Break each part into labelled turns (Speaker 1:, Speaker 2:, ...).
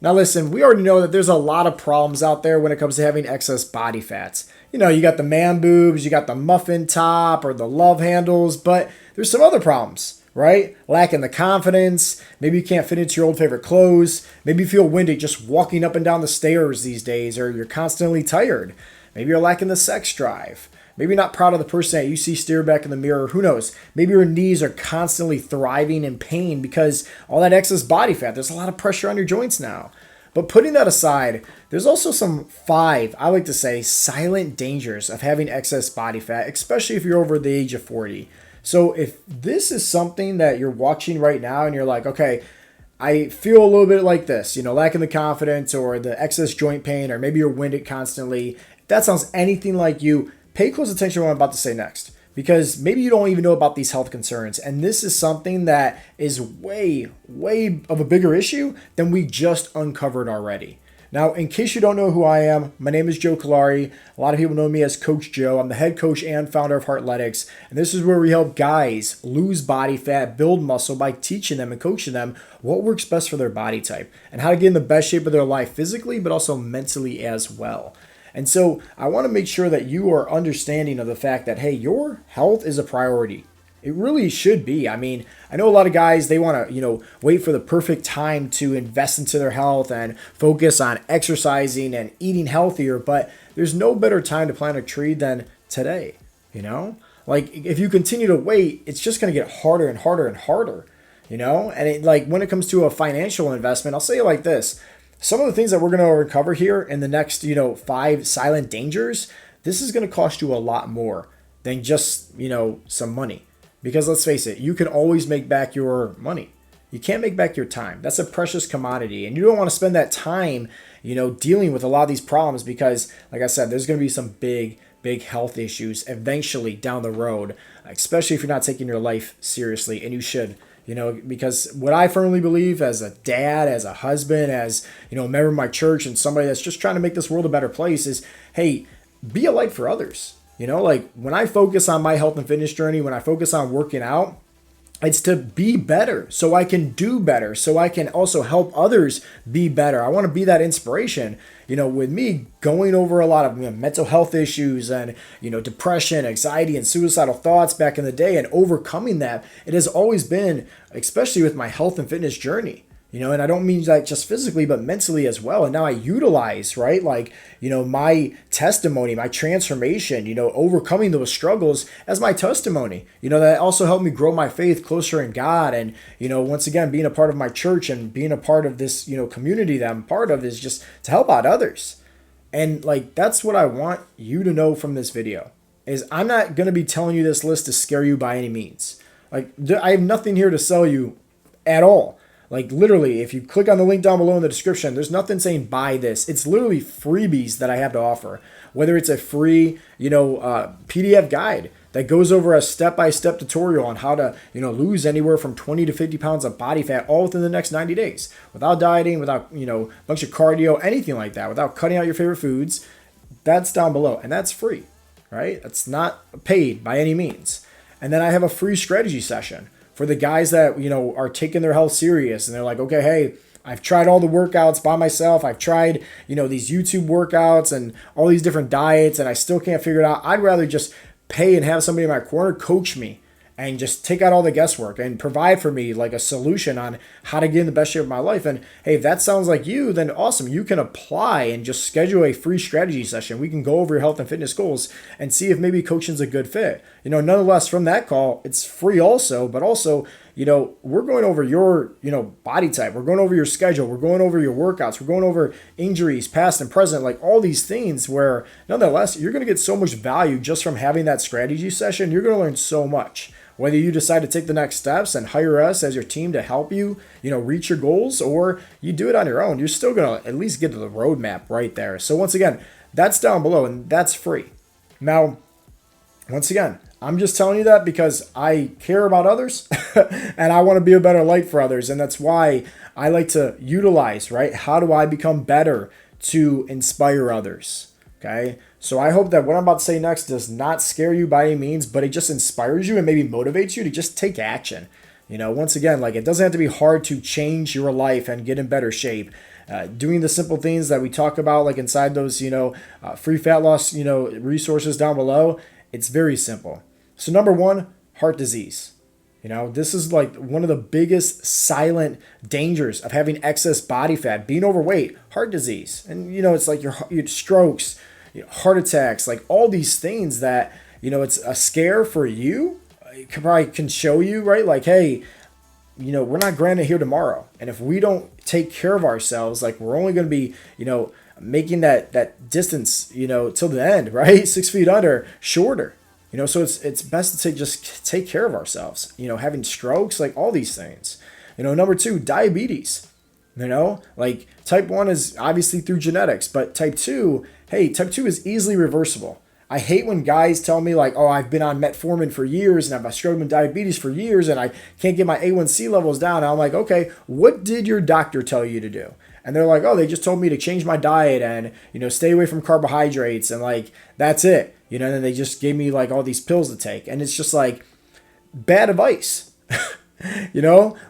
Speaker 1: Now listen, we already know that there's a lot of problems out there when it comes to having excess body fats. You got the man boobs, you got the muffin top or the love handles, but there's some other problems, right? Lacking the confidence, maybe you can't fit into your old favorite clothes, maybe you feel winded just walking up and down the stairs these days, or you're constantly tired. Maybe you're lacking the sex drive. Maybe you're not proud of the person that you see stare back in the mirror. Who knows? Maybe your knees are constantly thriving in pain because all that excess body fat. There's a lot of pressure on your joints now. But putting that aside, there's also some five, I like to say, silent dangers of having excess body fat, especially if you're over the age of 40. So if this is something that you're watching right now and you're like, okay, I feel a little bit like this, lacking the confidence or the excess joint pain, or maybe you're winded constantly. If that sounds anything like you, pay close attention to what I'm about to say next, because maybe you don't even know about these health concerns. And this is something that is way, way of a bigger issue than we just uncovered already. Now, in case you don't know who I am, my name is Joe Callari. A lot of people know me as Coach Joe. I'm the head coach and founder of Heartletics. And this is where we help guys lose body fat, build muscle by teaching them and coaching them what works best for their body type and how to get in the best shape of their life physically, but also mentally as well. And so I want to make sure that you are understanding of the fact that, hey, your health is a priority. It really should be. I mean, I know a lot of guys, they want to, wait for the perfect time to invest into their health and focus on exercising and eating healthier, but there's no better time to plant a tree than today, Like, if you continue to wait, it's just going to get harder and harder and harder, And when it comes to a financial investment, I'll say it like this. Some of the things that we're going to uncover here in the next, 5 silent dangers, this is going to cost you a lot more than just, some money. Because let's face it, you can always make back your money. You can't make back your time. That's a precious commodity. And you don't want to spend that time, dealing with a lot of these problems because, like I said, there's going to be some big, big health issues eventually down the road, especially if you're not taking your life seriously, and you should. Because what I firmly believe as a dad, as a husband, as, a member of my church and somebody that's just trying to make this world a better place is, hey, be a light for others. When I focus on my health and fitness journey, when I focus on working out, it's to be better so I can do better, so I can also help others be better. I want to be that inspiration. With me going over a lot of mental health issues and, depression, anxiety, and suicidal thoughts back in the day and overcoming that, it has always been, especially with my health and fitness journey. And I don't mean like just physically, but mentally as well. And now I utilize, right? My testimony, my transformation, overcoming those struggles as my testimony, that also helped me grow my faith closer in God. And, once again, being a part of my church and being a part of this, community that I'm part of is just to help out others. And that's what I want you to know from this video is I'm not going to be telling you this list to scare you by any means. I have nothing here to sell you at all. Literally, if you click on the link down below in the description, there's nothing saying buy this. It's literally freebies that I have to offer. Whether it's a free, PDF guide that goes over a step-by-step tutorial on how to, lose anywhere from 20 to 50 pounds of body fat all within the next 90 days. Without dieting, without, a bunch of cardio, anything like that, without cutting out your favorite foods, that's down below. And that's free, right? That's not paid by any means. And then I have a free strategy session for the guys that, are taking their health serious and they're like, okay, hey, I've tried all the workouts by myself. I've tried, these YouTube workouts and all these different diets and I still can't figure it out. I'd rather just pay and have somebody in my corner coach me and just take out all the guesswork and provide for me a solution on how to get in the best shape of my life. And hey, if that sounds like you, then awesome. You can apply and just schedule a free strategy session. We can go over your health and fitness goals and see if maybe coaching's a good fit. Nonetheless, from that call, it's free also, but also, we're going over your, body type. We're going over your schedule. We're going over your workouts. We're going over injuries, past and present, all these things where nonetheless, you're going to get so much value just from having that strategy session. You're going to learn so much. Whether you decide to take the next steps and hire us as your team to help you, reach your goals, or you do it on your own, you're still going to at least get to the roadmap right there. So once again, that's down below and that's free. Now, once again, I'm just telling you that because I care about others and I want to be a better light for others. And that's why I like to utilize, right? How do I become better to inspire others? Okay. So I hope that what I'm about to say next does not scare you by any means, but it just inspires you and maybe motivates you to just take action. Once again, it doesn't have to be hard to change your life and get in better shape. doing the simple things that we talk about, like inside those, free fat loss, resources down below. It's very simple. So number one, heart disease. This is like one of the biggest silent dangers of having excess body fat, being overweight, heart disease. And, it's like your strokes, heart attacks, like all these things that, it's a scare for you. It probably can show you, right? Like, hey, we're not granted here tomorrow. And if we don't take care of ourselves, like we're only going to be, making that distance, till the end, right? 6 feet under, shorter. So it's best to just take care of ourselves, having strokes, like all these things. Number two, diabetes. Like type 1 is obviously through genetics, but type 2 is easily reversible. I hate when guys tell me like, oh, I've been on metformin for years and I've struggled with diabetes for years and I can't get my A1C levels down. And I'm like, okay, what did your doctor tell you to do? And they're like, oh, they just told me to change my diet and, stay away from carbohydrates and like, that's it. And then they just gave me like all these pills to take. And it's just like bad advice,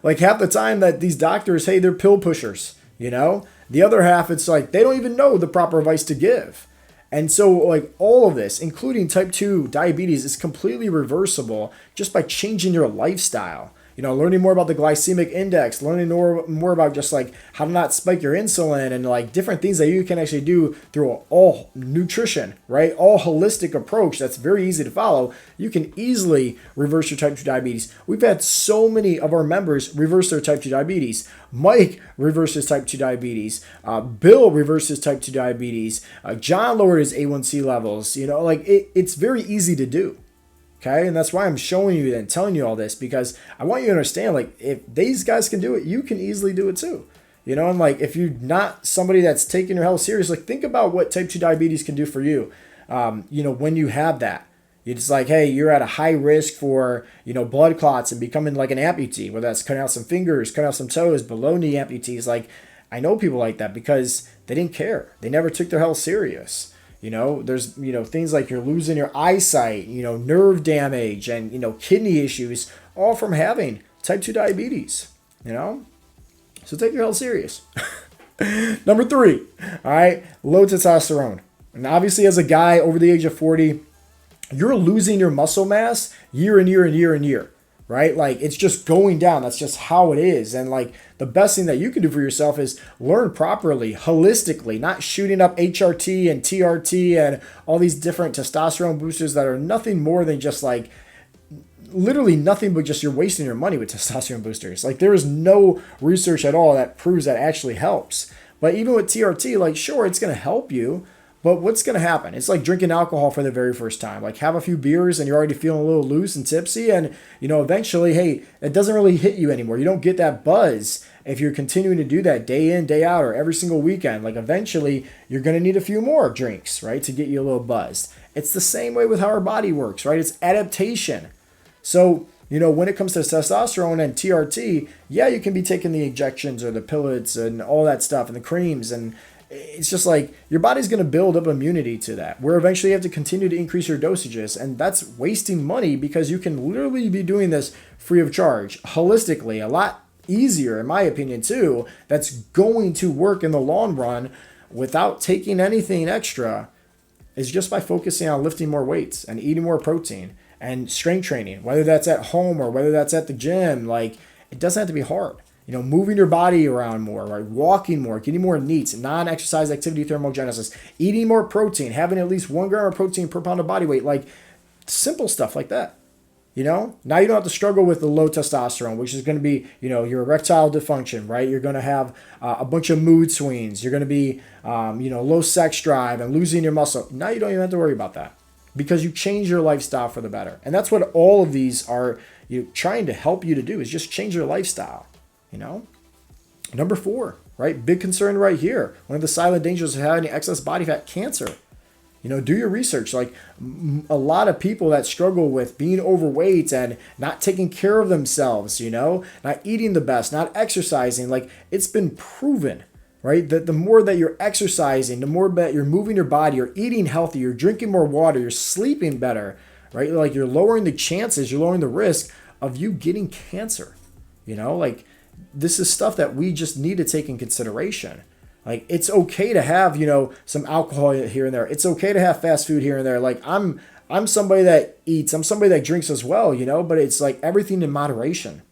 Speaker 1: like half the time that these doctors, hey, they're pill pushers, the other half, it's like, they don't even know the proper advice to give. And so like all of this, including type 2 diabetes, is completely reversible just by changing your lifestyle. Learning more about the glycemic index, learning more about just like how to not spike your insulin and like different things that you can actually do through all nutrition, right? All holistic approach that's very easy to follow. You can easily reverse your type 2 diabetes. We've had so many of our members reverse their type 2 diabetes. Mike reverses type 2 diabetes. Bill reverses type 2 diabetes. John lowered his A1C levels. It's very easy to do. Okay, and that's why I'm showing you and telling you all this, because I want you to understand, like, if these guys can do it, you can easily do it too. And like, if you're not somebody that's taking your health serious, like, think about what type 2 diabetes can do for you. When you have that, it's like, hey, you're at a high risk for, blood clots and becoming like an amputee, whether that's cutting out some fingers, cutting out some toes, below knee amputees. Like, I know people like that because they didn't care. They never took their health serious. There's, things like you're losing your eyesight, nerve damage and, kidney issues, all from having type 2 diabetes, So take your health serious. Number 3, all right, low testosterone. And obviously as a guy over the age of 40, you're losing your muscle mass year and year and year and year, right? Like it's just going down. That's just how it is. And like the best thing that you can do for yourself is learn properly, holistically, not shooting up HRT and TRT and all these different testosterone boosters that are nothing more than just like literally nothing but just you're wasting your money with testosterone boosters. Like there is no research at all that proves that actually helps. But even with TRT, like sure, it's going to help you. But what's going to happen? It's like drinking alcohol for the very first time. Like have a few beers and you're already feeling a little loose and tipsy. And, eventually, hey, it doesn't really hit you anymore. You don't get that buzz if you're continuing to do that day in, day out, or every single weekend. Like eventually, you're going to need a few more drinks, right, to get you a little buzzed. It's the same way with how our body works, right? It's adaptation. So, when it comes to testosterone and TRT, yeah, you can be taking the injections or the pellets and all that stuff and the creams and it's just like your body's going to build up immunity to that, where eventually you have to continue to increase your dosages. And that's wasting money because you can literally be doing this free of charge, holistically, a lot easier, in my opinion, too. That's going to work in the long run without taking anything extra is just by focusing on lifting more weights and eating more protein and strength training, whether that's at home or whether that's at the gym. Like it doesn't have to be hard. Moving your body around more, right? Walking more, getting more NEATs, non-exercise activity thermogenesis, eating more protein, having at least 1 gram of protein per pound of body weight, like simple stuff like that. Now you don't have to struggle with the low testosterone, which is going to be, your erectile dysfunction, right? You're going to have a bunch of mood swings. You're going to be, low sex drive and losing your muscle. Now you don't even have to worry about that because you change your lifestyle for the better. And that's what all of these are trying to help you to do is just change your lifestyle. Number 4, right? Big concern right here. One of the silent dangers of having excess body fat, cancer. Do your research. Like a lot of people that struggle with being overweight and not taking care of themselves, not eating the best, not exercising. Like it's been proven, right? That the more that you're exercising, the more that you're moving your body, you're eating healthy, you're drinking more water, you're sleeping better, right? Like you're lowering the chances, you're lowering the risk of you getting cancer. Like this is stuff that we just need to take in consideration, Like, it's okay to have, some alcohol here and there. It's okay to have fast food here and there. Like, I'm somebody that eats, I'm somebody that drinks as well, but it's like everything in moderation.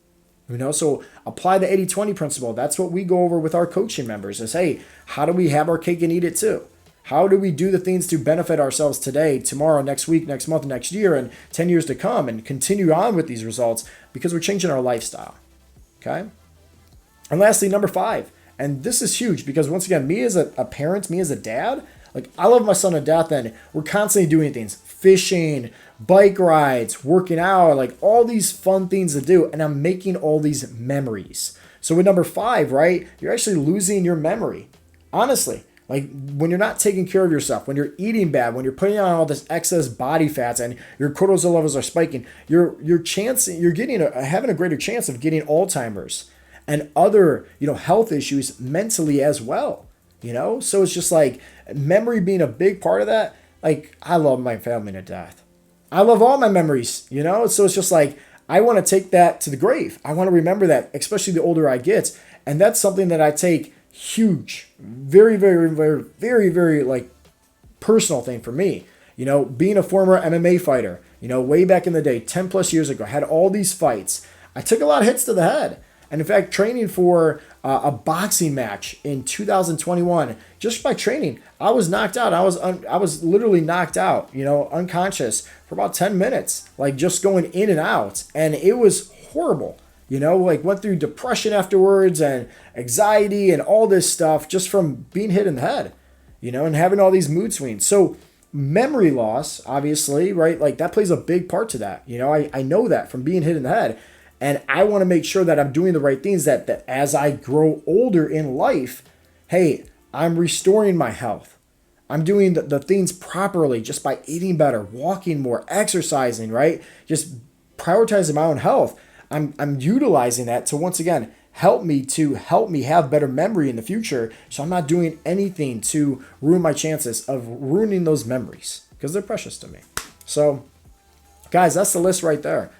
Speaker 1: So apply the 80-20 principle. That's what we go over with our coaching members is, hey, how do we have our cake and eat it too? How do we do the things to benefit ourselves today, tomorrow, next week, next month, next year, and 10 years to come, and continue on with these results because we're changing our lifestyle, okay? And lastly, number 5, and this is huge because once again, me as a parent, me as a dad, like I love my son to death, and we're constantly doing things, fishing, bike rides, working out, like all these fun things to do, and I'm making all these memories. So with number 5, right, you're actually losing your memory. Honestly, like when you're not taking care of yourself, when you're eating bad, when you're putting on all this excess body fats and your cortisol levels are spiking, you're having a greater chance of getting Alzheimer's and other, health issues mentally as well. So it's just like memory being a big part of that. Like, I love my family to death. I love all my memories, So it's just like, I want to take that to the grave. I want to remember that, especially the older I get. And that's something that I take huge, very, very, very, very, very, like, personal thing for me. Being a former MMA fighter, way back in the day, 10 plus years ago, had all these fights. I took a lot of hits to the head. And in fact, training for a boxing match in 2021, just by training, I was knocked out. I was literally knocked out, unconscious for about 10 minutes, like just going in and out. And it was horrible, like went through depression afterwards and anxiety and all this stuff just from being hit in the head, and having all these mood swings. So memory loss, obviously, right? Like that plays a big part to that. I know that from being hit in the head. And I want to make sure that I'm doing the right things, that as I grow older in life, hey, I'm restoring my health. I'm doing the things properly just by eating better, walking more, exercising, right? Just prioritizing my own health. I'm utilizing that to, once again, help me have better memory in the future. So I'm not doing anything to ruin my chances of ruining those memories because they're precious to me. So, guys, that's the list right there.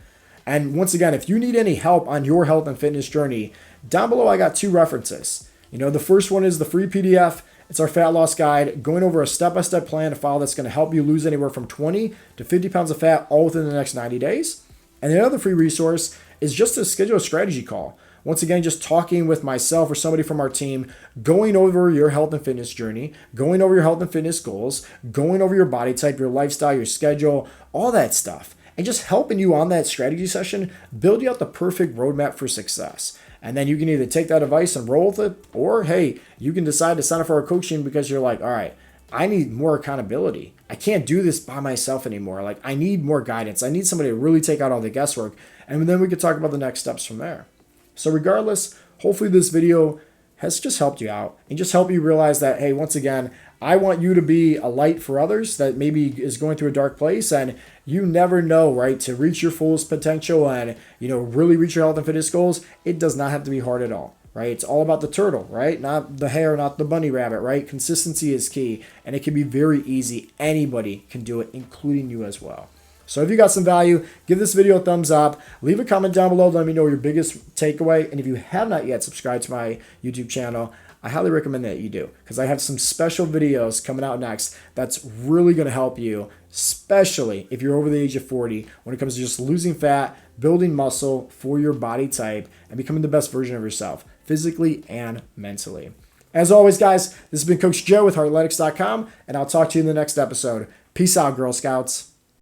Speaker 1: And once again, if you need any help on your health and fitness journey, down below I got 2 references. The first one is the free PDF. It's our fat loss guide, going over a step-by-step plan to follow that's going to help you lose anywhere from 20 to 50 pounds of fat all within the next 90 days. And the other free resource is just to schedule a strategy call. Once again, just talking with myself or somebody from our team, going over your health and fitness journey, going over your health and fitness goals, going over your body type, your lifestyle, your schedule, all that stuff. And just helping you on that strategy session, build you out the perfect roadmap for success. And then you can either take that advice and roll with it, or hey, you can decide to sign up for our coaching because you're like, all right, I need more accountability. I can't do this by myself anymore. Like, I need more guidance. I need somebody to really take out all the guesswork. And then we could talk about the next steps from there. So regardless, hopefully this video has just helped you out and just help you realize that, hey, once again, I want you to be a light for others that maybe is going through a dark place, and you never know, right? To reach your fullest potential and, really reach your health and fitness goals, it does not have to be hard at all, right? It's all about the turtle, right? Not the hare, not the bunny rabbit, right? Consistency is key, and it can be very easy. Anybody can do it, including you as well. So if you got some value, give this video a thumbs up. Leave a comment down below. Let me know your biggest takeaway. And if you have not yet subscribed to my YouTube channel, I highly recommend that you do, because I have some special videos coming out next that's really going to help you, especially if you're over the age of 40, when it comes to just losing fat, building muscle for your body type, and becoming the best version of yourself, physically and mentally. As always, guys, this has been Coach Joe with Heartletics.com, and I'll talk to you in the next episode. Peace out, Girl Scouts.